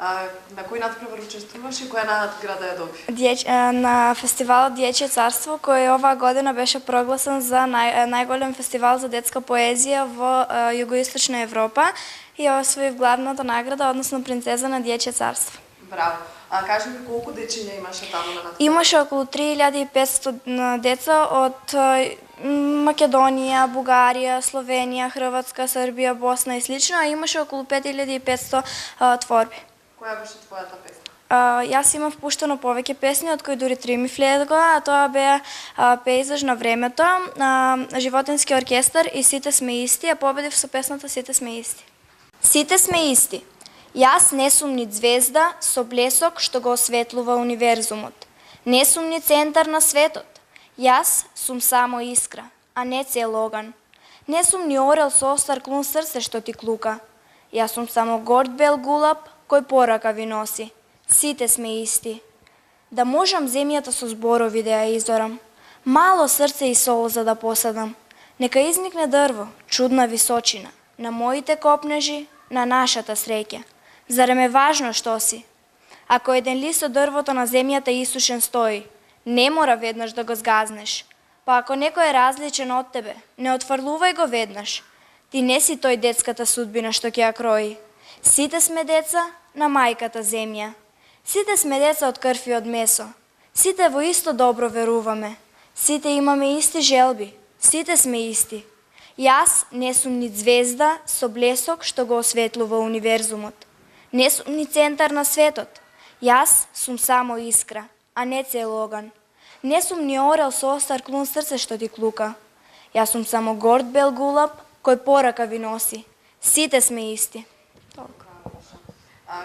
На кој надпревар учествуваш и која награда ја доби? На фестивалот Дјечје царство, кој оваа година беше прогласен за најголем фестивал за детска поезија во Југоисточна Европа и освоив главната награда, односно принцеза на Дјечје царство. Браво. Кажи ми колку дечиња имаше таму на надпревар? Имаше околу 3500 деца од Македонија, Бугарија, Словенија, Хрватска, Србија, Босна и слично, а имаше околу 5500 творби. Која беше твојата песна? Јас имав пуштено повеќе песни, од кои дури 3 ми влегоа, а тоа беа Пејзаж на времето, Животински оркестар и Сите сме исти, а победив со песната Сите сме исти. Сите сме исти. Јас не сум ни звезда со блесок што го осветлува универзумот. Не сум ни центар на светот. Јас сум само искра, а не цел оган. Не сум ни орел со остар клун срце што ти клука. Јас сум само горд бел гулаб кој порака ви носи. Сите сме исти. Да можам земјата со зборови да ја изорам. Мало срце и сол за да посадам. Нека изникне дрво, чудна височина. На моите копнежи, на нашата среќа. Зарем е важно што си? Ако еден лист од дрвото на земјата исушен стои, не мора веднаш да го згазнеш. Па ако некој е различен од тебе, не отфрлувај го веднаш. Ти не си тој детската судбина што ќе ја крои. Сите сме деца на мајката земја. Сите сме деца од крв и од месо. Сите во исто добро веруваме. Сите имаме исти желби. Сите сме исти. Јас не сум ни звезда со блесок што го осветлува универзумот. Не сум ни центар на светот. Јас сум само искра, а не цел оган. Не сум ни орел со остар клун срце што ти клука. Јас сум само горд бел гулаб кој порака ви носи. Сите сме исти.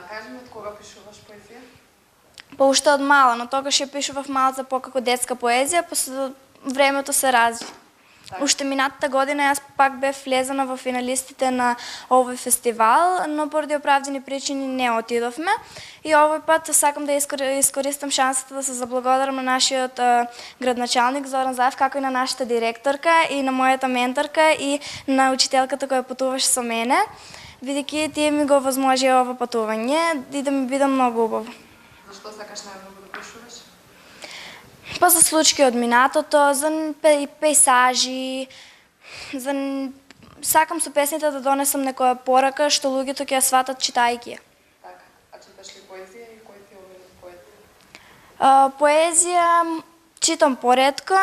Кажи ми од кога пишуваш поезија? Па уште од мала, но тогаш ја пишував малце покако детска поезија, па со времето се разви. Уште минатата година јас пак бев влезена во финалистите на овој фестивал, но поради оправдани причини не отидовме. И овој пат сакам да искористам шансата да се заблагодарам на нашиот градначалник Зоран Заев, како и на нашата директорка и на мојата менторка и на учителката која патуваше со мене, бидејќи тие ми го возможија ова патување и да ми биде многу убаво. Зашто сакаш најмногу да пишуваш? Па за случаи од минатото, за пејсажи, сакам со песните да донесам некоја порака што луѓето ќе ја сватат читајќи ја. Така, а читаш ли поезија и кој ти е омилет поет? Поезија читам поретко,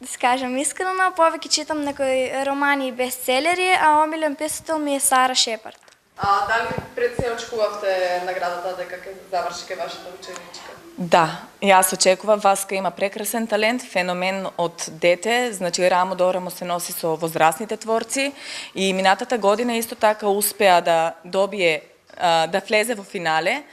да се кажам искрено, повеќе читам некои романи и бестселери, а омилен писател ми е Сара Шепард. Дали пред се очекувавте наградата дека ќе заврши вашата ученичка? Да, јас очекував. Васка има прекрасен талент, феномен од дете, значи рамо до рамо се носи со возрастните творци и минатата година исто така успеа да добие, да влезе во финале.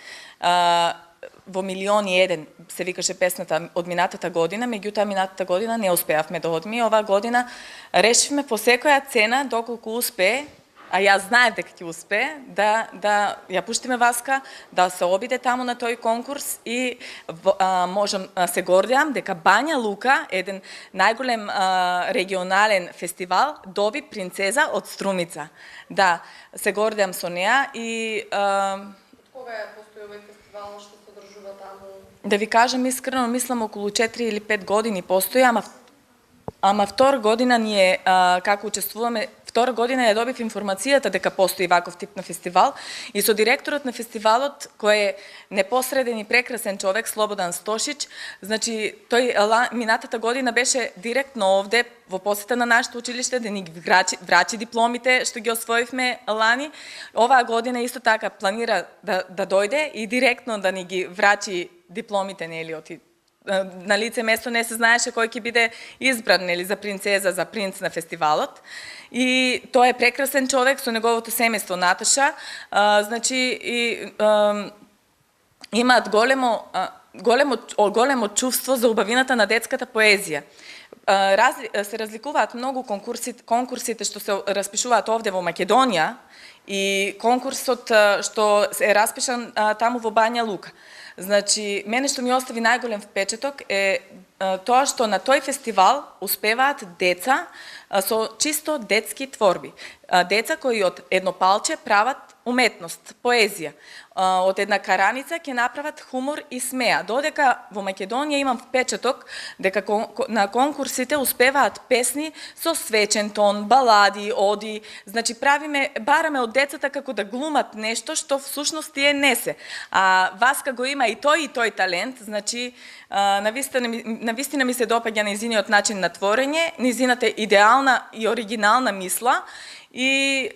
Во Милион и еден се викаше песната од минатата година, меѓутоа минатата година не успеавме да одми. Оваа година решивме по секоја цена, доколку успее, а јас знаев дека ќе успее, да ја пуштиме Васка, да се обиде таму на тој конкурс и можам се гордеам дека Бања Лука, еден најголем регионален фестивал, доби принцеза од Струмица. Да, се гордеам со неа и Кога ја постои овој фестивал, што се одржува таму? Да ви кажам искрено, мислам околу 4 или 5 години постои, ама втора година ние како учествуваме, втора година ја добив информацијата дека постои ваков тип на фестивал и со директорот на фестивалот, кој е непосреден и прекрасен човек, Слободан Стошич, значи тој минатата година беше директно овде во посета на нашето училиште да ни врачи дипломите што ги освоивме лани. Оваа година исто така планира да дојде и директно да ни ги врачи дипломите, нели, на лице место не се знаеше кој ќе биде избран, нели, за принцеза, за принц на фестивалот. И тој е прекрасен човек со неговото семејство Наташа, значи имаат големо чувство за убавината на детската поезија. Се разликуваат многу конкурсите што се распишуваат овде во Македонија и конкурсот што е распишан таму во Бања Лука. Значи, мене што ми остави најголем впечаток е тоа што на тој фестивал успеваат деца со чисто детски творби. Деца кои од едно палче прават уметност, поезија. Од една караница ќе направат хумор и смеа. Додека во Македонија имам впечаток дека на конкурсите успеваат песни со свечен тон, балади, оди, значи бараме од децата како да глумат нешто што всушност тие не се. А Васка го има и тој талент, значи навистина ми се допаѓа нејзиниот начин на творење, нејзината идеална и оригинална мисла и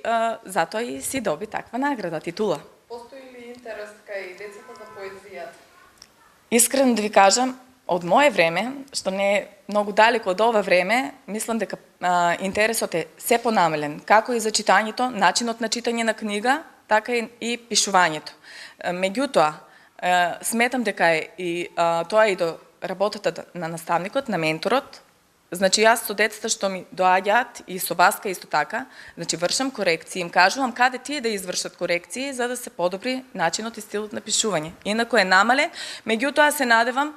затоа и си доби таква награда, титула. Постои ли интерес кај децата за поезија? Искрено да ви кажам, од мое време, што не е многу далеко од ова време, мислам дека интересот е се понамален, како и за читањето, начинот на читање на книга, така и пишувањето. Меѓутоа, сметам дека е и тоа и до работата на наставникот, на менторот. Значи, јас со децата што ми доаѓаат и со Васка исто така, значи вршам корекции, им кажувам каде тие да извршат корекции за да се подобри начинот и стилот на пишување. Инако е намале, меѓутоа се надевам,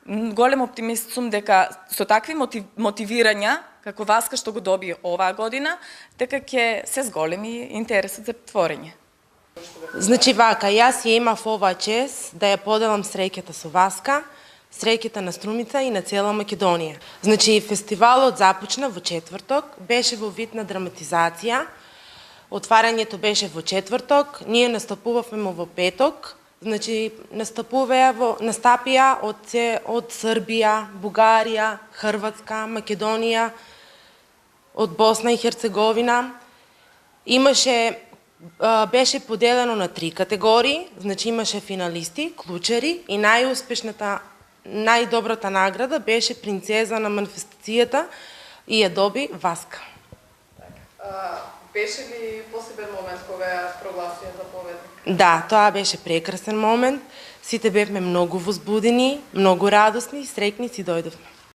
голем оптимист сум дека со такви мотивирања, како Васка што го доби оваа година, дека ќе се зголеми интересот за творење. Значи вака, јас ја имав оваа чест да ја поделам среќата со Васка, среќата на Струмица и на цела Македонија. Значи, фестивалот започна во четврток, беше во вид на драматизација, отварањето беше во четврток, ние настапувавме во петок, значи настапија од Србија, Бугарија, Хрватска, Македонија, од Босна и Херцеговина. Беше поделено на 3 категории, значи имаше финалисти, клучари и најдобрата награда беше принцеза на манифестацијата и ја доби Васка. Беше ли посебен момент кога ја прогласија за победник? Да, тоа беше прекрасен момент. Сите бевме многу возбудени, многу радосни, среќни си дојдовме.